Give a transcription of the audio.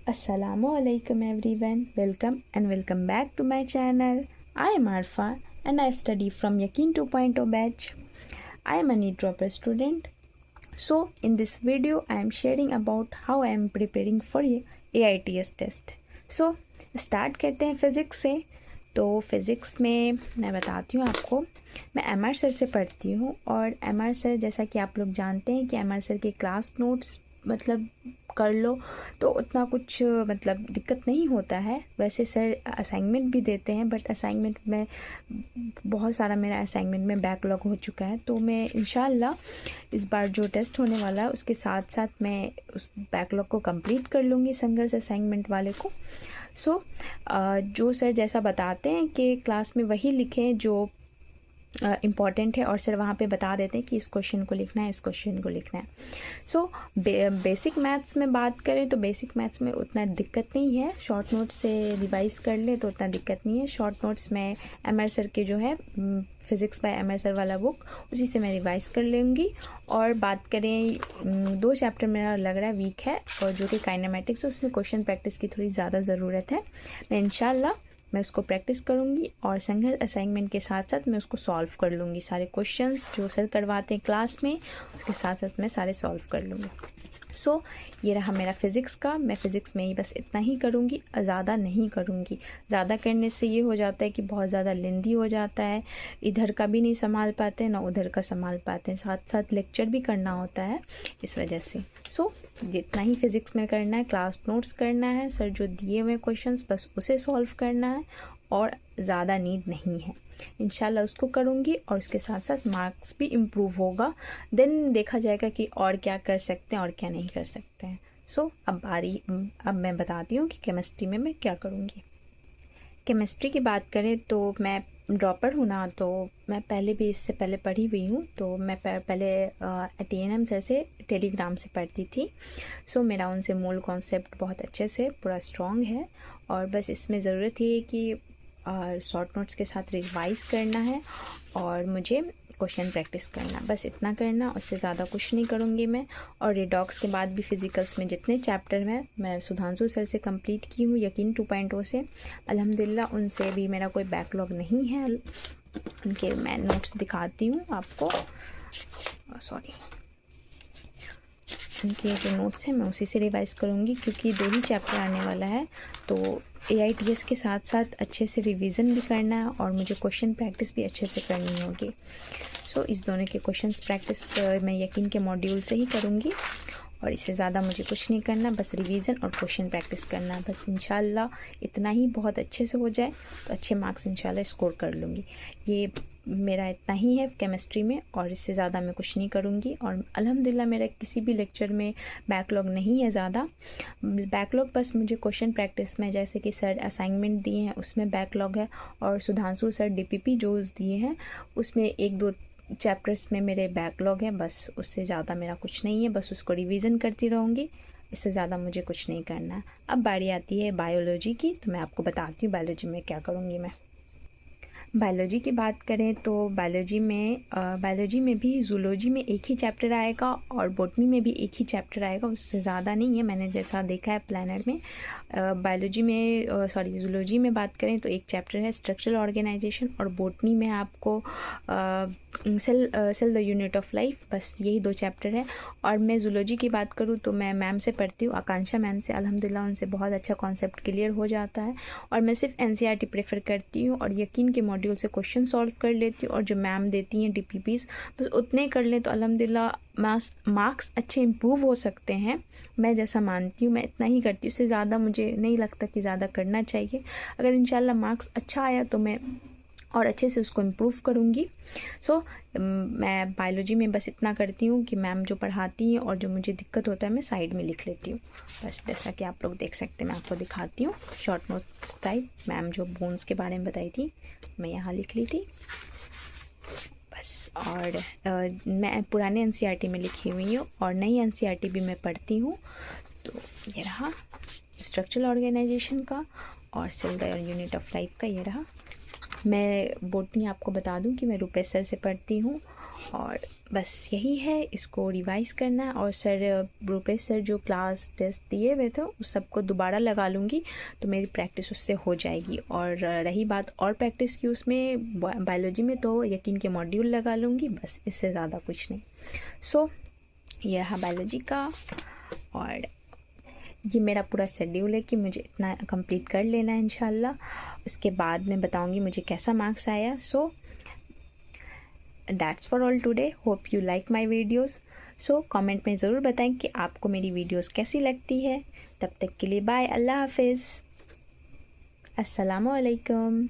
Assalamualaikum everyone. Welcome back to my channel. I am Arfa and I study from Yakin 2.0 batch. I am a NEET dropper student. So in this video I am sharing about how I am preparing for AITS test. So start करते हैं physics से। तो physics में मैं बताती हूँ आपको, मैं MR सर से पढ़ती हूँ और MR सर, जैसा कि आप लोग जानते हैं कि MR सर के क्लास नोट्स मतलब कर लो तो उतना कुछ मतलब दिक्कत नहीं होता है। वैसे सर असाइनमेंट भी देते हैं, बट असाइनमेंट में बहुत सारा मेरा असाइनमेंट में बैकलॉग हो चुका है। तो मैं इंशाल्लाह इस बार जो टेस्ट होने वाला है उसके साथ साथ मैं उस बैकलॉग को कंप्लीट कर लूँगी, संघर्ष असाइनमेंट वाले को। सो जो सर जैसा बताते हैं कि क्लास में वही लिखें जो इम्पॉर्टेंट है, और सर वहाँ पे बता देते हैं कि इस क्वेश्चन को लिखना है, इस क्वेश्चन को लिखना है। सो बेसिक मैथ्स में बात करें तो बेसिक मैथ्स में उतना दिक्कत नहीं है, शॉर्ट नोट्स से रिवाइज़ कर ले तो उतना दिक्कत नहीं है। शॉर्ट नोट्स में MR सर के जो है फिज़िक्स बाय MR सर वाला बुक, उसी से मैं रिवाइज़ कर लूँगी। और बात करें 2 चैप्टर मेरा लग रहा है वीक है, और जो कि काइनेमेटिक्स है उसमें क्वेश्चन प्रैक्टिस की थोड़ी ज़्यादा ज़रूरत है। मैं इंशाल्लाह मैं उसको प्रैक्टिस करूँगी और संघर्ष असाइनमेंट के साथ साथ मैं उसको सॉल्व कर लूँगी। सारे क्वेश्चंस जो सर करवाते हैं क्लास में उसके साथ साथ मैं सारे सॉल्व कर लूँगी। सो ये रहा मेरा फ़िज़िक्स का। मैं फ़िज़िक्स में ही बस इतना ही करूँगी, ज़्यादा नहीं करूँगी। ज़्यादा करने से ये हो जाता है कि बहुत ज़्यादा लेंदी हो जाता है, इधर का भी नहीं संभाल पाते हैं ना उधर का संभाल पाते हैं, साथ साथ लेक्चर भी करना होता है इस वजह से। सो जितना ही फिज़िक्स में करना है, क्लास नोट्स करना है, सर जो दिए हुए क्वेश्चंस बस उसे सॉल्व करना है, और ज़्यादा नीड नहीं है। इंशाल्लाह उसको करूँगी और उसके साथ साथ मार्क्स भी इम्प्रूव होगा। देन देखा जाएगा कि और क्या कर सकते हैं और क्या नहीं कर सकते हैं। सो अब मैं बताती हूँ कि केमिस्ट्री में मैं क्या करूँगी। केमिस्ट्री की बात करें तो मैं ड्रॉपर हूँ ना, तो मैं पहले भी इससे पहले पढ़ी हुई हूँ। तो मैं पहले TNM सर से टेलीग्राम से पढ़ती थी। सो मेरा उनसे मूल कॉन्सेप्ट बहुत अच्छे से पूरा स्ट्रॉन्ग है, और बस इसमें ज़रूरत ये है कि शॉर्ट नोट्स के साथ रिवाइज़ करना है और मुझे क्वेश्चन प्रैक्टिस करना, बस इतना करना, उससे ज़्यादा कुछ नहीं करूँगी मैं। और रिडॉक्स के बाद भी फ़िज़िकल्स में जितने चैप्टर हैं मैं सुधांशु सर से कंप्लीट की हूँ, यकीन 2.0 से अल्हम्दुलिल्लाह। उनसे भी मेरा कोई बैकलॉग नहीं है। उनके मैं नोट्स दिखाती हूँ आपको, सॉरी, उनके जो नोट्स हैं मैं उसी से रिवाइज़ करूँगी, क्योंकि 2 ही चैप्टर आने वाला है। तो AITS के साथ साथ अच्छे से रिवीजन भी करना है और मुझे क्वेश्चन प्रैक्टिस भी अच्छे से करनी होगी। सो इस दोनों के क्वेश्चन प्रैक्टिस मैं यकीन के मॉड्यूल से ही करूँगी, और इससे ज़्यादा मुझे कुछ नहीं करना, बस रिवीजन और क्वेश्चन प्रैक्टिस करना। बस इंशाल्लाह इतना ही बहुत अच्छे से हो जाए तो अच्छे मार्क्स इंशाल्लाह स्कोर कर लूँगी। ये मेरा इतना ही है केमिस्ट्री में, और इससे ज़्यादा मैं कुछ नहीं करूँगी। और अल्हम्दुलिल्लाह मेरा किसी भी लेक्चर में बैकलॉग नहीं है ज़्यादा। बैकलॉग बस मुझे क्वेश्चन प्रैक्टिस में, जैसे कि सर असाइनमेंट दिए हैं उसमें बैकलॉग है, और सुधांशु सर DPP जो दिए हैं उसमें 1-2 चैप्टर्स में मेरे बैकलॉग है, बस उससे ज़्यादा मेरा कुछ नहीं है। बस उसको रिवीजन करती रहूँगी, इससे ज़्यादा मुझे कुछ नहीं करना है। अब बारी आती है बायोलॉजी की, तो मैं आपको बताती हूँ बायोलॉजी में क्या करूँगी मैं। बायोलॉजी की बात करें तो बायोलॉजी में भी जूलॉजी में एक ही चैप्टर आएगा और बॉटनी में भी एक ही चैप्टर आएगा, उससे ज़्यादा नहीं है, मैंने जैसा देखा है प्लानर में। बायोलॉजी में जूलॉजी में बात करें तो एक चैप्टर है स्ट्रक्चरल ऑर्गेनाइजेशन, और बॉटनी में आपको cell the unit of life, बस यही 2 चैप्टर है। और मैं जूलॉजी की बात करूँ तो मैं मैम से पढ़ती हूँ, आकांक्षा मैम से, अल्हम्दुलिल्लाह उनसे बहुत अच्छा कॉन्सेप्ट क्लियर हो जाता है। और मैं सिर्फ NCERT प्रेफर करती हूँ, और यकीन के मॉड्यूल से क्वेश्चन सॉल्व कर लेती हूँ, और जो मैम देती हैं DPPs बस उतने कर लें तो अल्हम्दुलिल्लाह मार्क्स अच्छे इंप्रूव हो सकते हैं। मैं जैसा मानती हूँ मैं इतना ही करती हूँ, उससे ज़्यादा मुझे नहीं लगता कि ज़्यादा करना चाहिए। अगर इंशाल्लाह मार्क्स अच्छा आया तो मैं और अच्छे से उसको इम्प्रूव करूँगी। सो मैं बायोलॉजी में बस इतना करती हूँ कि मैम जो पढ़ाती हैं और जो मुझे दिक्कत होता है मैं साइड में लिख लेती हूँ, बस जैसा कि आप लोग देख सकते हैं। मैं आपको दिखाती हूँ शॉर्ट नोट्स टाइप, मैम जो बोन्स के बारे में बताई थी मैं यहाँ लिख ली थी बस। और मैं पुराने NCERT में लिखी हुई हूँ और नई NCERT भी मैं पढ़ती हूँ। तो ये रहा स्ट्रक्चरल ऑर्गेनाइजेशन का और cell the unit of life का, ये रहा। मैं बॉटनी आपको बता दूं कि मैं रुपेश सर से पढ़ती हूँ, और बस यही है, इसको रिवाइज़ करना है। और सर रूपेश सर जो क्लास टेस्ट दिए हुए थे उस सबको दोबारा लगा लूँगी, तो मेरी प्रैक्टिस उससे हो जाएगी। और रही बात और प्रैक्टिस की, उसमें बायोलॉजी में तो यकीन के मॉड्यूल लगा लूँगी, बस इससे ज़्यादा कुछ नहीं। सो यह रहा बायोलॉजी का, और ये मेरा पूरा शेड्यूल है कि मुझे इतना कंप्लीट कर लेना है इंशाल्लाह। उसके बाद मैं बताऊँगी मुझे कैसा मार्क्स आया। So that's for all today, hope you like my videos. So comment में ज़रूर बताएं कि आपको मेरी वीडियोज़ कैसी लगती है। तब तक के लिए बाय, अल्लाह हाफिज़, अस्सलामु अलैकुम।